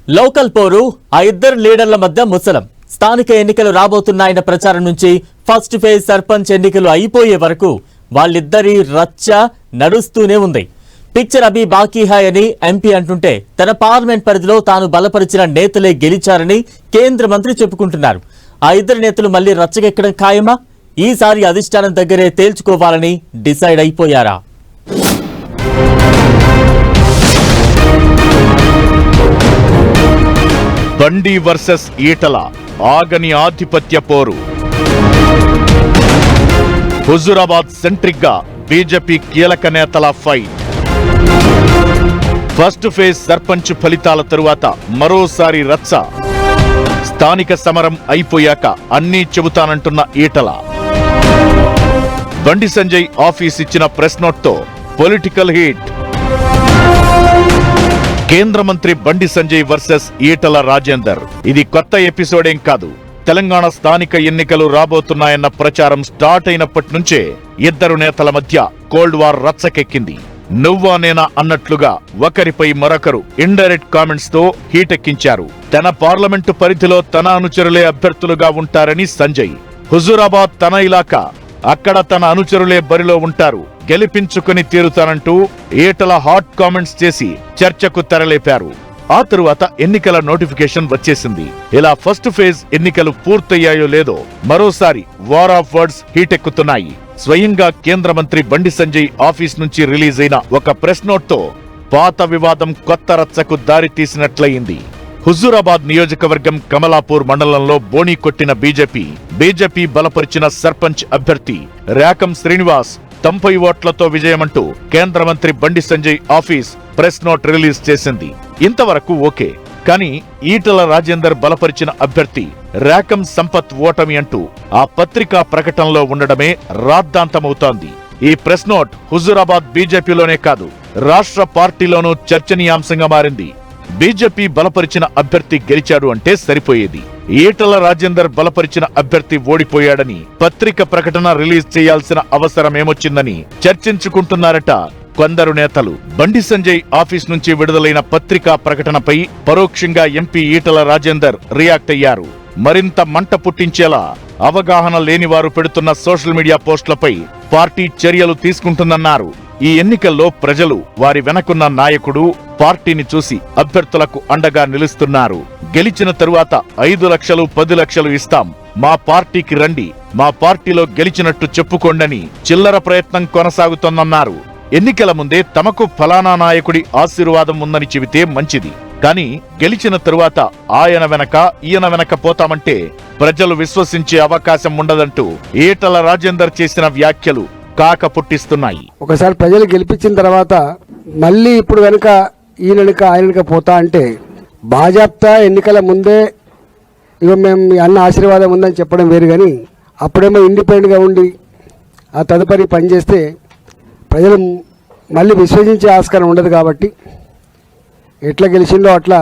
Local పోరు ఆ ఇద్దరు లీడర్ల మధ్య ముసలం. స్థానిక ఎన్నికలు రాబోతున్నాయన్న ప్రచారం నుంచి ఫస్ట్ ఫేజ్ సర్పంచ్ ఎన్నికలు అయిపోయే వరకు వాళ్ళిద్దరి రచ్చ నడుస్తూనే ఉంది. పిక్చర్ అభి బాకీ హాయ్ అని ఎంపీ అంటుంటే తన పార్లమెంట్ పరిధిలో తాను బలపరిచిన నేతలే గెలిచారని కేంద్ర మంత్రి చెప్పుకుంటున్నారు. ఆ ఇద్దరు నేతలు మళ్లీ రచ్చకెక్కడం ఖాయమా? ఈసారి అధిష్టానం దగ్గరే తేల్చుకోవాలని డిసైడ్ అయిపోయారా? బండి వర్సెస్ ఈటల ఆగని ఆధిపత్య పోరు. హుజూరాబాద్ సెంట్రిక్ గా బీజేపీ కీలక నేతల ఫైట్. ఫస్ట్ ఫేజ్ సర్పంచ్ ఫలితాల తరువాత మరోసారి రచ్చ. స్థానిక సమరం అయిపోయాక అన్నీ చెబుతానంటున్న ఈటల. బండి సంజయ్ ఆఫీస్ ఇచ్చిన ప్రెస్ నోట్ తో పొలిటికల్ హీట్. కేంద్ర మంత్రి బండి సంజయ్ వర్సెస్ ఈటల రాజేందర్. ఇది కొత్త ఎపిసోడేం కాదు. తెలంగాణ స్థానిక ఎన్నికలు రాబోతున్నాయన్న ప్రచారం స్టార్ట్ అయినప్పటి నుంచే ఇద్దరు నేతల మధ్య కోల్డ్ వార్ రచ్చకెక్కింది. నువ్వా నేనా అన్నట్లుగా ఒకరిపై మరొకరు ఇండైరెక్ట్ కామెంట్స్ తో హీటెక్కించారు. తన పార్లమెంటు పరిధిలో తన అనుచరులే అభ్యర్థులుగా ఉంటారని సంజయ్. హుజూరాబాద్ తన ఇలాకా, అక్కడ తన అనుచరులే బరిలో ఉంటారు, గెలిపించుకుని తీరుతానంటూ ఈటల హాట్ కామెంట్స్ చేసి చర్చకు తెరలేపారు. ఆ తరువాత ఎన్నికల నోటిఫికేషన్ వచ్చేసింది. ఇలా ఫస్ట్ ఫేజ్ ఎన్నికలు పూర్తయ్యాయో లేదో మరోసారి వార్ ఆఫ్ వర్డ్స్ హీటెక్కుతున్నాయి. స్వయంగా కేంద్ర మంత్రి బండి సంజయ్ ఆఫీస్ నుంచి రిలీజ్ అయిన ఒక ప్రెస్ నోట్ తో పాత వివాదం కొత్త రచ్చకు దారి తీసినట్లయింది. హుజూరాబాద్ నియోజకవర్గం కమలాపూర్ మండలంలో బోణీ కొట్టిన బీజేపీ బలపరిచిన సర్పంచ్ అభ్యర్థి ర్యాకం శ్రీనివాస్ 90 ఓట్లతో విజయమంటూ కేంద్ర మంత్రి Bandi Sanjay office press note release చేసింది. ఇంతవరకు ఓకే. కానీ ఈటల రాజేందర్ బలపరిచిన అభ్యర్థి ర్యాకం సంపత్ ఓటమి అంటూ ఆ పత్రికా ప్రకటనలో ఉండడమే రాద్ధాంతమవుతోంది. ఈ ప్రెస్ నోట్ హుజూరాబాద్ బీజేపీలోనే కాదు, రాష్ట్ర పార్టీలోనూ చర్చనీయాంశంగా మారింది. బీజేపీ బలపరిచిన అభ్యర్థి గెలిచాడు అంటే సరిపోయేది. ఈటల రాజేందర్ బలపరిచిన అభ్యర్థి ఓడిపోయాడని పత్రిక ప్రకటన రిలీజ్ చేయాల్సిన అవసరమేమొచ్చిందని చర్చించుకుంటున్నారట కొందరు నేతలు. బండి సంజయ్ ఆఫీస్ నుంచి విడుదలైన పత్రికా ప్రకటనపై పరోక్షంగా ఎంపీ ఈటల రాజేందర్ రియాక్ట్ అయ్యారు. మరింత మంట పుట్టించేలా అవగాహన లేని వారు పెడుతున్న సోషల్ మీడియా పోస్టులపై పార్టీ చర్యలు తీసుకుంటుందన్నారు. ఈ ఎన్నికల్లో ప్రజలు వారి వెనకున్న నాయకుడు, పార్టీని చూసి అభ్యర్థులకు అండగా నిలుస్తున్నారు. గెలిచిన తరువాత 5 లక్షలు 10 లక్షలు ఇస్తాం, మా పార్టీకి రండి, మా పార్టీలో గెలిచినట్టు చెప్పుకోండని చిల్లర ప్రయత్నం కొనసాగుతోందన్నారు. ఎన్నికల ముందే తమకు ఫలానా నాయకుడి ఆశీర్వాదం ఉందని చెబితే మంచిది, కానీ గెలిచిన తరువాత ఆయన వెనక ఈయన వెనక పోతామంటే ప్రజలు విశ్వసించే అవకాశం ఉండదంటూ ఈటల రాజేందర్ చేసిన వ్యాఖ్యలు కాక పుట్టిస్తున్నాయి. ఒకసారి ప్రజలు గెలిపించిన తర్వాత మళ్ళీ ఇప్పుడు వెనక ఈయన వెనక ఆయన వెనక పోతా అంటే భాజపా ఎన్నికల ముందే ఇక మేము అన్న ఆశీర్వాదం ఉందని చెప్పడం వేరు, కానీ అప్పుడేమో ఇండిపెండెంట్గా ఉండి ఆ తదుపరి పనిచేస్తే ప్రజలు మళ్ళీ విశ్వసించే ఆస్కారం ఉండదు. కాబట్టి ఎట్లా గెలిచిందో అట్లా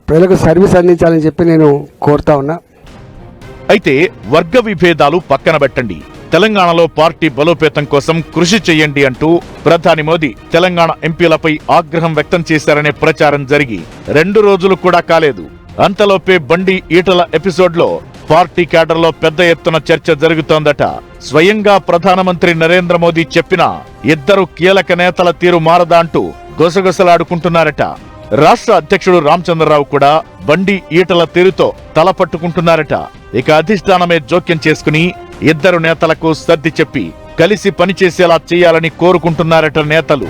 ప్రజలకు సర్వీస్ అందించాలని చెప్పి నేను కోరుతా ఉన్నా. అయితే వర్గ విభేదాలు పక్కన పెట్టండి, తెలంగాణలో పార్టీ బలోపేతం కోసం కృషి చేయండి అంటూ ప్రధాని మోదీ తెలంగాణ ఎంపీలపై ఆగ్రహం వ్యక్తం చేశారనే ప్రచారం జరిగి 2 రోజులు కూడా కాలేదు. అంతలోపే బండి ఈటల ఎపిసోడ్లో పార్టీ క్యాడర్లో పెద్ద ఎత్తున చర్చ జరుగుతోందట. స్వయంగా ప్రధానమంత్రి నరేంద్ర మోదీ చెప్పినా ఇద్దరు కీలక నేతల తీరు మారదా అంటూ గుసగుసలాడుకుంటున్నారట. రాష్ట్ర అధ్యక్షుడు రామచంద్రరావు కూడా బండి ఈటల తీరుతో తలపట్టుకుంటున్నారట. ఇక అధిష్టానమే జోక్యం చేసుకుని ఇద్దరు నేతలకు సర్ది చెప్పి కలిసి పనిచేసేలా చేయాలని కోరుకుంటున్నారట నేతలు.